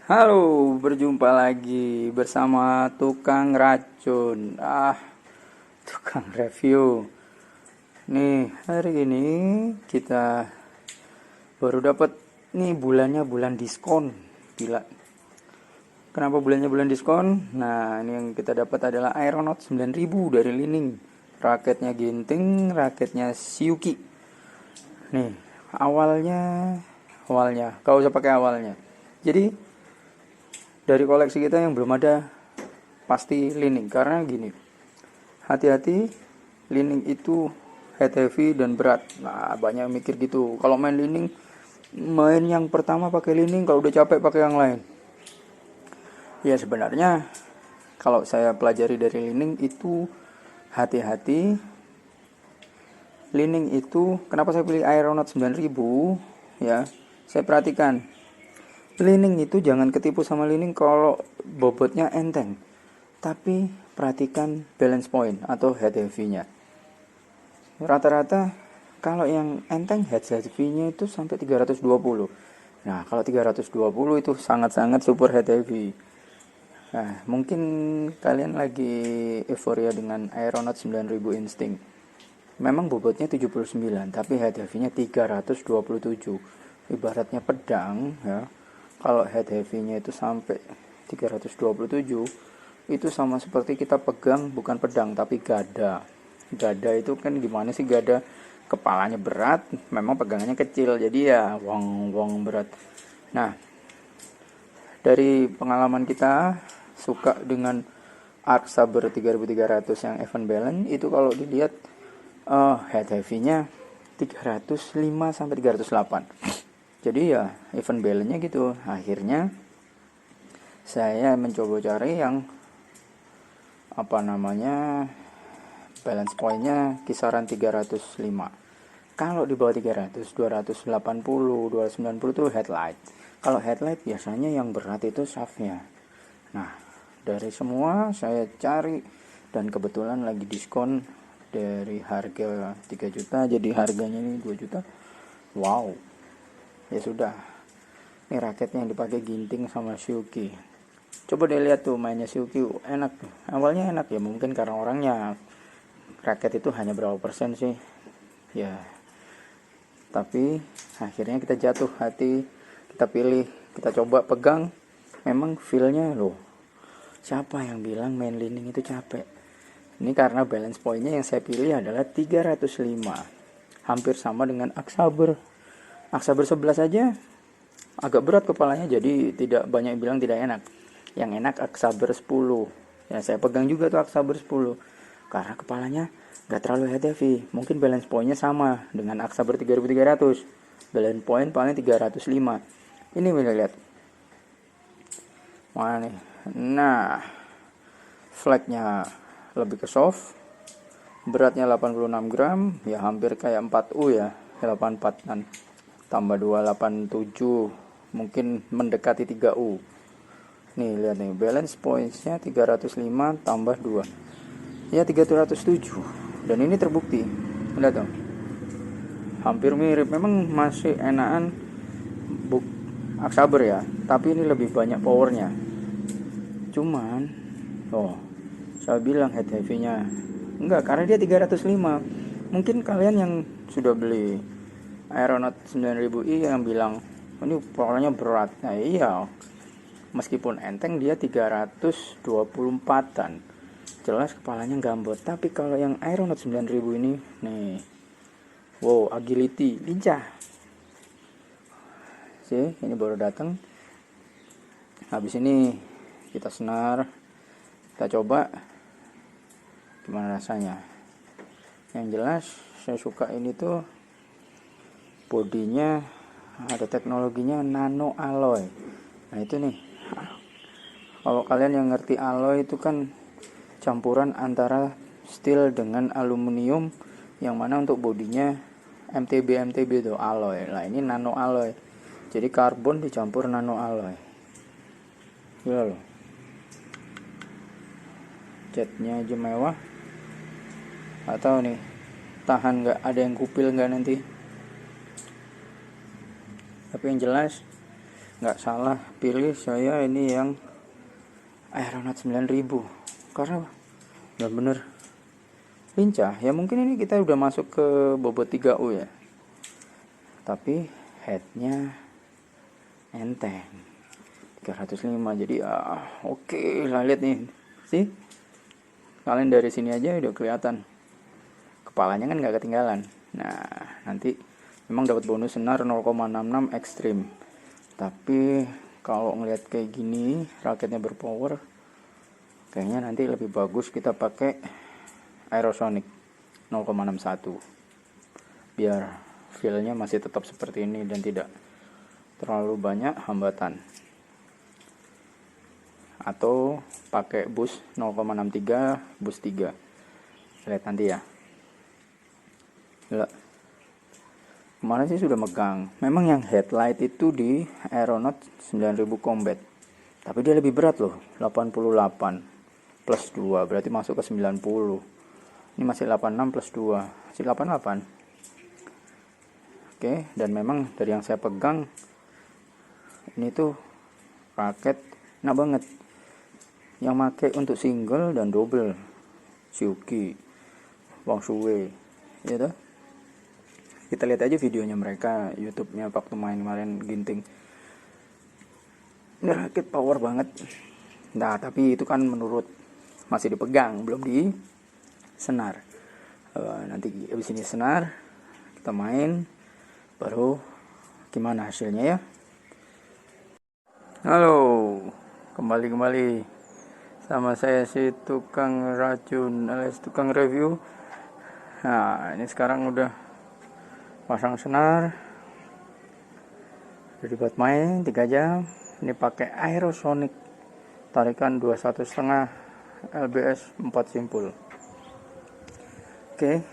Halo, berjumpa lagi bersama tukang racun. Tukang review. Nih, hari ini kita baru dapat nih bulannya bulan diskon. Gila. Kenapa bulannya bulan diskon? Nah, ini yang kita dapat adalah Aeronaut 9000 dari Lining. Raketnya Ginting, raketnya Siuki. Nih, awalnya, kau usah pakai awalnya. Jadi dari koleksi kita yang belum ada pasti Lining, karena gini, hati-hati, Lining itu head heavy dan berat. Nah, banyak yang mikir gitu, kalau main Lining, main yang pertama pakai Lining, kalau udah capek pakai yang lain. Ya sebenarnya kalau saya pelajari dari Lining itu, hati-hati. Lining itu kenapa saya pilih Aeronaut 9000 ya, saya perhatikan Lining itu jangan ketipu sama Lining kalau bobotnya enteng. Tapi perhatikan balance point atau head heavy-nya. Rata-rata kalau yang enteng head heavy-nya itu sampai 320. Nah, kalau 320 itu sangat-sangat super head heavy. Nah, mungkin kalian lagi euforia dengan Aeronaut 9000 Instinct. Memang bobotnya 79, tapi head heavy-nya 327. Ibaratnya pedang ya. Kalau head heavy-nya itu sampai 327, itu sama seperti kita pegang bukan pedang tapi gada. Gada itu kan gimana sih gada? Kepalanya berat, memang pegangannya kecil, jadi ya wong berat. Nah, dari pengalaman kita suka dengan Arc Saber 3300 yang even balance itu, kalau dilihat head heavy-nya 305 sampai 308. Jadi ya even balance-nya gitu. Akhirnya saya mencoba cari yang balance point-nya kisaran 305. Kalau di bawah 300, 280, 290 itu headlight. Kalau headlight biasanya yang berat itu shaft-nya. Nah, dari semua saya cari dan kebetulan lagi diskon dari harga 3 juta jadi harganya ini 2 juta. Wow. Ya sudah. Ini raketnya yang dipakai Ginting sama Siuki. Coba deh lihat tuh mainnya Siuki, enak tuh. Awalnya enak ya, mungkin karena orangnya. Raket itu hanya berapa persen sih? Ya. Tapi akhirnya kita jatuh hati, kita pilih, kita coba pegang. Memang feel-nya loh. Siapa yang bilang main Lining itu capek? Ini karena balance point-nya yang saya pilih adalah 305. Hampir sama dengan Arc Saber. Arc Saber 11 aja agak berat kepalanya, jadi tidak banyak yang bilang tidak enak. Yang enak Arc Saber 10. Ya saya pegang juga tuh Arc Saber 10. Karena kepalanya gak terlalu head heavy. Mungkin balance point-nya sama dengan Arc Saber 3300. Balance point paling 305. Ini bisa lihat. Mana nih? Nah, flagnya lebih ke soft. Beratnya 86 gram, ya hampir kayak 4U ya, 84 kan. Tambah 287, mungkin mendekati 3U. Nih lihat nih, balance points-nya 305 tambah 2. Ya 307. Dan ini terbukti. Lihat dong. Hampir mirip, memang masih enakan Arc Saber ya, tapi ini lebih banyak powernya. Cuman saya bilang head heavy-nya enggak, karena dia 305. Mungkin kalian yang sudah beli Aeronaut 9000i yang bilang ini powernya berat. Nah iya, meskipun enteng dia 324an. Jelas kepalanya gambot. Tapi kalau yang Aeronaut 9000 ini nih, wow, agility, lincah. Sih, ini baru datang. Habis ini kita senar, kita coba gimana rasanya. Yang jelas saya suka ini tuh bodinya ada teknologinya nano alloy. Nah itu nih, kalau kalian yang ngerti alloy itu kan campuran antara steel dengan aluminium, yang mana untuk bodinya MTB itu alloy. Nah ini nano alloy, jadi karbon dicampur nano alloy. Gila loh, catnya aja mewah. Atau nih, tahan nggak, ada yang kupil nggak nanti. Tapi yang jelas nggak salah pilih saya ini yang Aeronaut 9000 karena benar-benar lincah. Ya mungkin ini kita udah masuk ke bobot 3U ya, tapi headnya enteng 305. Jadi oke lah, lihat nih sih, kalian dari sini aja udah kelihatan kepalanya kan nggak ketinggalan. Nah nanti memang dapat bonus senar 0,66 ekstrim, tapi kalau ngelihat kayak gini raketnya berpower, kayaknya nanti lebih bagus kita pakai Aerosonic 0,61 biar feelnya masih tetap seperti ini dan tidak terlalu banyak hambatan. Atau pakai boost 0,63 boost 3, lihat nanti ya. Gila. Kemarin sih sudah megang. Memang yang headlight itu di Aeronaut 9000 Combat, tapi dia lebih berat loh, 88 plus 2 berarti masuk ke 90. Ini masih 86 plus 2 masih 88. Oke, dan memang dari yang saya pegang ini tuh raket enak banget, yang pakai untuk single dan double Siyuki, Wang Suwe ya toh. Kita lihat aja videonya mereka, YouTube-nya waktu main kemarin ginting. Ini raket power banget. Nah, tapi itu kan menurut masih dipegang, belum di senar. Nanti habis ini senar, kita main, baru gimana hasilnya ya. Halo, kembali sama saya si tukang racun alias tukang review. Nah, ini sekarang udah pasang senar, jadi buat main 3 jam. Ini pakai Aerosonic tarikan 21,5 LBS 4 simpul. Oke,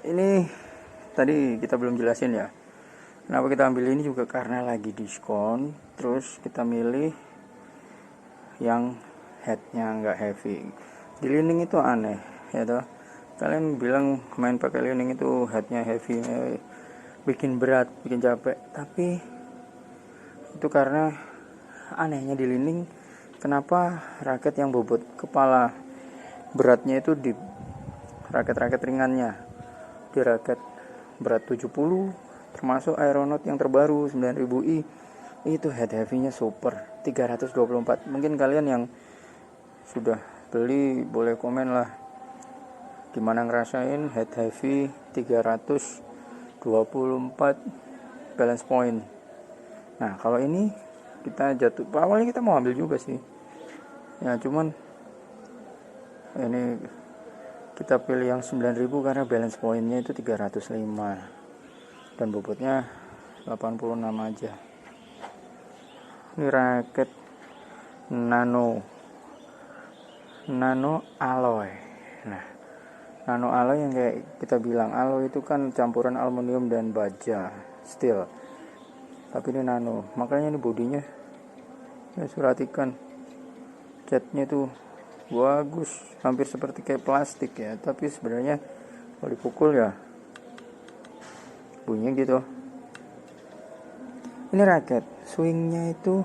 ini tadi kita belum jelasin ya kenapa kita ambil ini, juga karena lagi diskon. Terus kita milih yang headnya nggak heavy. Di Li-Ning itu aneh ya toh, kalian bilang main pakai Li-Ning itu headnya heavy, bikin berat, bikin capek. Tapi itu karena anehnya di Li-Ning, kenapa raket yang bobot kepala beratnya itu di raket-raket ringannya, di raket berat 70 termasuk Aeronaut yang terbaru 9000i itu head heavy-nya super 324. Mungkin kalian yang sudah beli boleh komen lah gimana ngerasain head heavy 324 balance point. Nah kalau ini kita jatuh, awalnya kita mau ambil juga sih ya, cuman ini kita pilih yang 9000 karena balance pointnya itu 305 dan bobotnya 86 aja. Ini raket nano alloy. Nah, nano alloy yang kayak kita bilang, alloy itu kan campuran aluminium dan baja steel, tapi ini nano, makanya ini bodinya ya suratikan, catnya tuh bagus, hampir seperti kayak plastik ya, tapi sebenarnya kalau dipukul ya bunyinya gitu. Ini raket swingnya itu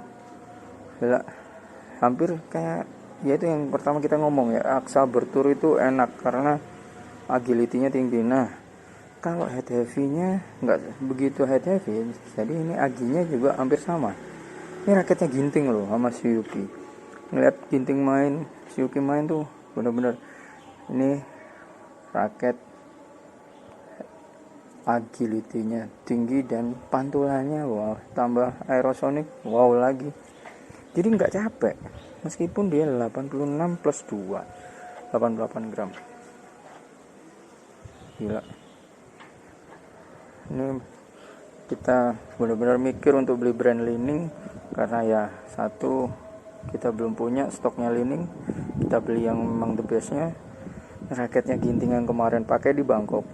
hampir kayak ya itu yang pertama kita ngomong ya, aksa bertur itu enak karena agility-nya tinggi. Nah kalau head heavy-nya nggak begitu head heavy, jadi ini aginya juga hampir sama. Ini raketnya ginting loh sama Siyuki. Ngeliat ginting main, Siyuki main tuh bener-bener ini raket agility-nya tinggi dan pantulannya wow, tambah Aerosonic wow lagi, jadi nggak capek meskipun dia 86 plus 2 88 gram. Gila, ini kita benar-benar mikir untuk beli brand Li-Ning karena ya satu kita belum punya stoknya Li-Ning, kita beli yang memang the bestnya. Raketnya ginting yang kemarin pakai di Bangkok,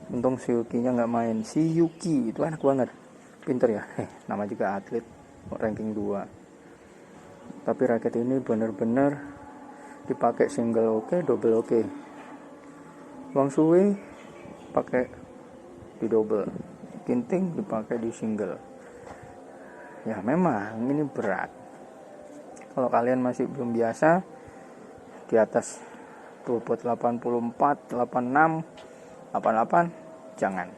untung Siyuki-nya nggak main. Siyuki itu enak banget, pinter ya, nama juga atlet ranking 2. Tapi raket ini bener-bener dipakai single oke, double oke. Wang Suwe pakai di double, ginting dipakai di single. Ya memang ini berat. Kalau kalian masih belum biasa di atas bobot 84, 86, 88 jangan.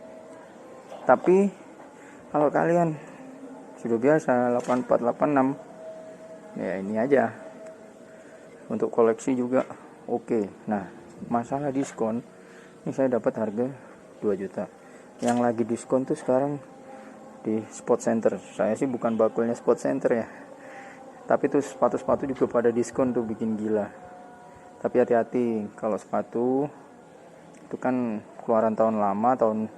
Tapi kalau kalian sudah biasa 84, 86, ya ini aja. Untuk koleksi juga oke. Nah, masalah diskon, ini saya dapat harga 2 juta. Yang lagi diskon tuh sekarang di Sport Center. Saya sih bukan bakulnya Sport Center ya. Tapi tuh sepatu-sepatu juga pada diskon tuh, bikin gila. Tapi hati-hati, kalau sepatu itu kan keluaran tahun lama, tahun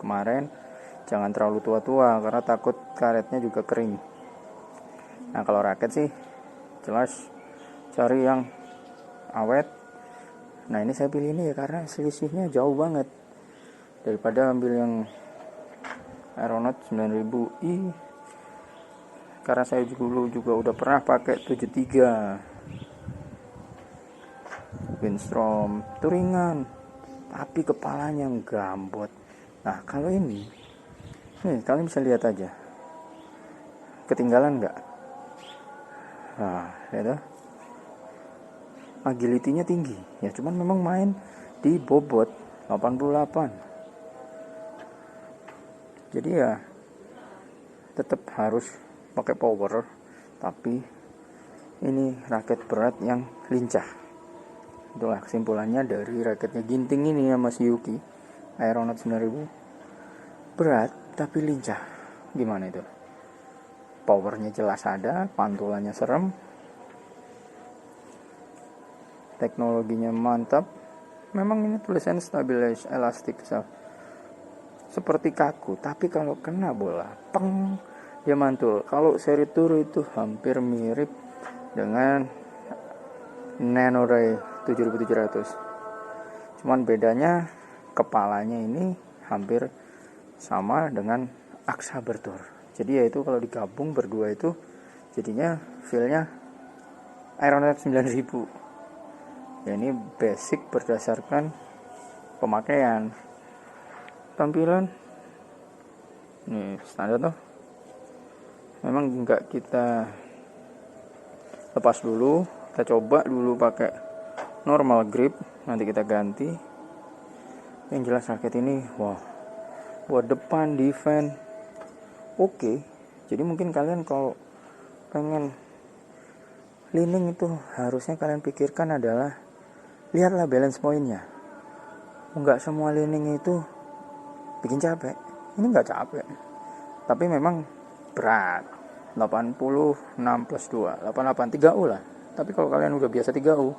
kemarin, jangan terlalu tua-tua karena takut karetnya juga kering. Nah, kalau raket sih jelas cari yang awet. Nah, ini saya pilih ini ya karena selisihnya jauh banget daripada ambil yang Aeronaut 9000i, karena saya dulu juga udah pernah pakai 73 Windstrom, itu ringan tapi kepalanya gambot. Nah, kalau ini nih kalian bisa lihat aja ketinggalan nggak. Nah, lihat, agility-nya tinggi ya, cuman memang main di bobot 88. Jadi ya tetap harus pakai power, tapi ini raket berat yang lincah. Itulah kesimpulannya dari raketnya Ginting ini ya Mas Yuki, Aeronaut 9000. Berat tapi lincah. Gimana itu? Powernya jelas ada, pantulannya serem, teknologinya mantap. Memang ini tulisan stabilize elastic seperti kaku, tapi kalau kena bola peng, dia mantul. Kalau seri tour itu hampir mirip dengan Nano Ray 7700. Cuman bedanya kepalanya ini hampir sama dengan Aksa Bertur. Jadi yaitu kalau digabung berdua itu jadinya feel-nya Aeronaut 9000. Ya, ini basic berdasarkan pemakaian. Tampilan nih standar tuh, memang enggak kita lepas dulu, kita coba dulu pakai normal grip, nanti kita ganti. Yang jelas raket ini wah, buat depan defense oke. Jadi mungkin kalian kalau pengen leaning itu harusnya kalian pikirkan adalah lihatlah balance pointnya. Enggak semua leaning itu bikin capek. Ini nggak capek, tapi memang berat. 86 plus 2 88 3U lah. Tapi kalau kalian udah biasa 3U,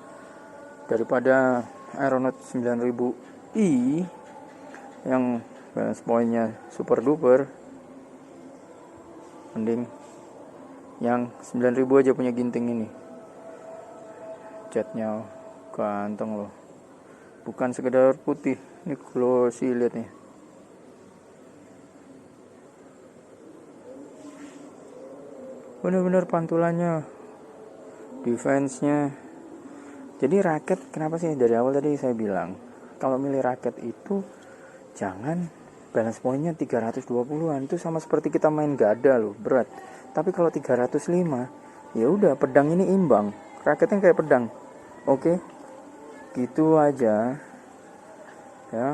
daripada Aeronaut 9000i yang balance pointnya super duper, mending yang 9000 aja punya Ginting ini. Catnya ganteng loh, bukan sekedar putih, ini glossy, lihat nih. Bener-bener pantulannya, defense-nya. Jadi raket, kenapa sih dari awal tadi saya bilang kalau milih raket itu jangan balance point-nya 320-an. Itu sama seperti kita main gada loh, berat. Tapi kalau 305, ya udah, pedang ini imbang, raketnya kayak pedang. Oke, gitu aja ya.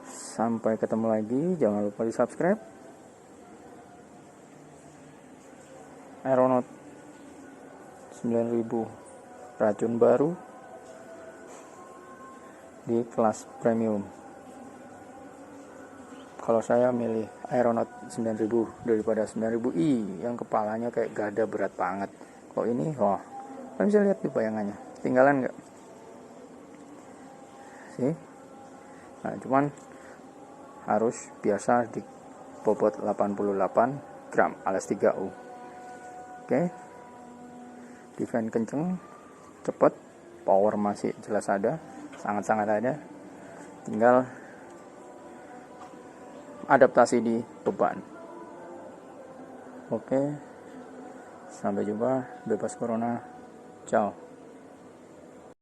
Sampai ketemu lagi, jangan lupa di subscribe. Aeronaut 9000 racun baru di kelas premium. Kalau saya milih Aeronaut 9000 daripada 9000i yang kepalanya kayak gada, berat banget. Kalau ini wah, kalian bisa lihat di bayangannya, tinggalan nggak sih? Nah, cuman harus biasa di bobot 88 gram alias 3U. Oke, defense kenceng, cepet, power masih jelas ada, sangat-sangat ada. Tinggal adaptasi di beban. Oke, sampai jumpa, bebas corona, ciao.